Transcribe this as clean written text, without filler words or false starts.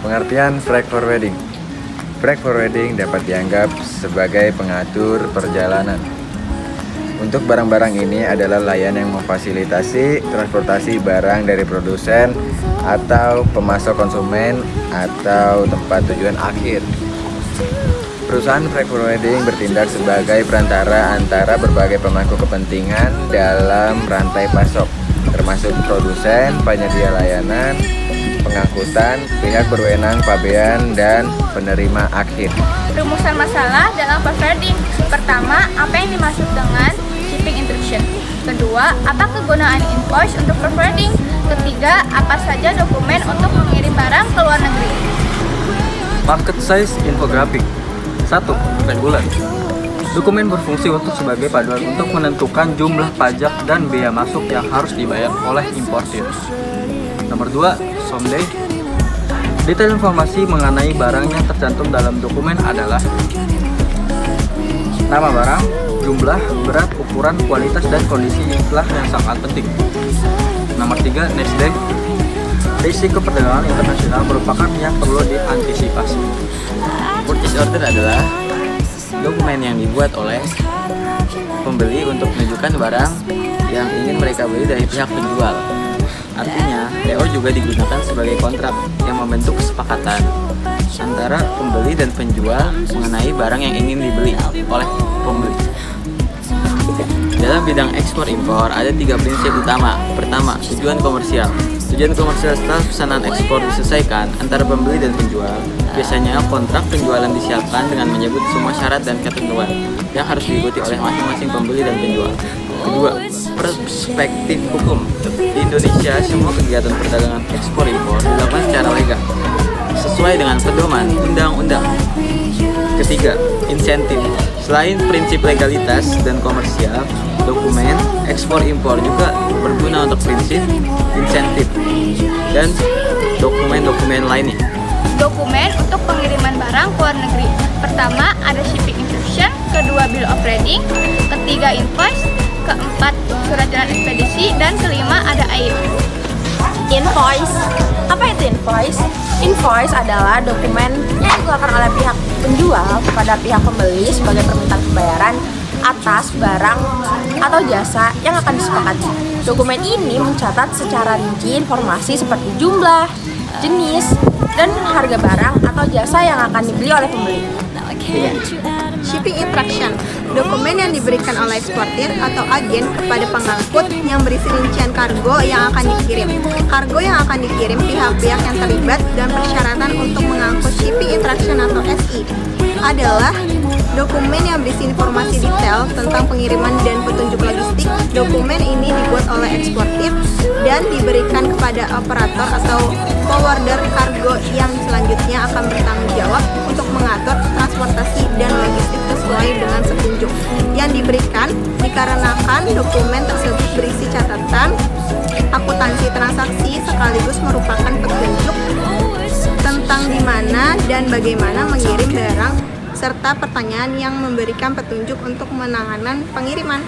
Pengertian freight forwarding. Freight forwarding dapat dianggap sebagai pengatur perjalanan. Untuk barang-barang ini adalah layanan yang memfasilitasi transportasi barang dari produsen atau pemasok konsumen atau tempat tujuan akhir. Perusahaan freight forwarding bertindak sebagai perantara antara berbagai pemangku kepentingan dalam rantai pasok, termasuk produsen, penyedia layanan, pengangkutan, pihak berwenang, pabean, dan penerima akhir. Rumusan masalah dalam forwarding. Pertama, apa yang dimaksud dengan shipping instruction? Kedua, apa kegunaan invoice untuk forwarding? Ketiga, apa saja dokumen untuk mengirim barang ke luar negeri? Market size infographic. 1. Regular. Dokumen berfungsi sebagai panduan untuk menentukan jumlah pajak dan bea masuk yang harus dibayar oleh importir. Nomor 2. Someday. Detail informasi mengenai barang yang tercantum dalam dokumen adalah nama barang, jumlah, berat, ukuran, kualitas, dan kondisi istilah yang sangat penting. Nomor 3. Next day. Risiko perdagangan internasional merupakan yang perlu diantisipasi. Purchase order adalah dokumen yang dibuat oleh pembeli untuk menunjukkan barang yang ingin mereka beli dari pihak penjual. Artinya, PO juga digunakan sebagai kontrak yang membentuk kesepakatan antara pembeli dan penjual mengenai barang yang ingin dibeli oleh pembeli. Dalam bidang ekspor impor ada 3 prinsip utama. Pertama, tujuan komersial. Tujuan komersial setelah pesanan ekspor diselesaikan antara pembeli dan penjual, biasanya kontrak penjualan disiapkan dengan menyebut semua syarat dan ketentuan yang harus diikuti oleh masing-masing pembeli dan penjual. Kedua, perspektif hukum. Di Indonesia, semua kegiatan perdagangan ekspor impor dilakukan secara legal sesuai dengan pedoman undang-undang. Ketiga, insentif. Selain prinsip legalitas dan komersial, dokumen ekspor impor juga berguna untuk prinsip insentif dan dokumen-dokumen lainnya. Dokumen untuk pengiriman barang ke luar negeri. Pertama, ada shipping instruction. Kedua, bill of lading. Ketiga, invoice. Keempat, surat jalan ekspedisi. Dan kelima, ada AIP. Invoice. Apa itu invoice? Invoice adalah dokumen yang dikeluarkan oleh pihak penjual kepada pihak pembeli sebagai permintaan pembayaran atas barang atau jasa yang akan disepakati. Dokumen ini mencatat secara rinci informasi seperti jumlah, jenis, dan harga barang atau jasa yang akan dibeli oleh pembeli. Shipping instruction, dokumen yang diberikan oleh eksportir atau agen kepada pengangkut yang berisi rincian kargo yang akan dikirim. Kargo yang akan dikirim pihak-pihak yang terlibat dan persyaratan untuk mengangkut shipping instruction atau SI adalah dokumen yang berisi informasi detail tentang pengiriman dan petunjuk logistik. Dokumen ini dibuat oleh eksportir dan diberikan kepada operator atau forwarder kargo yang selanjutnya akan bertanggung jawab untuk mengatur transportasi dan logistik sesuai dengan petunjuk yang diberikan, dikarenakan dokumen tersebut berisi catatan akuntansi transaksi sekaligus merupakan petunjuk tentang di mana dan bagaimana mengirim barang serta pertanyaan yang memberikan petunjuk untuk penanganan pengiriman.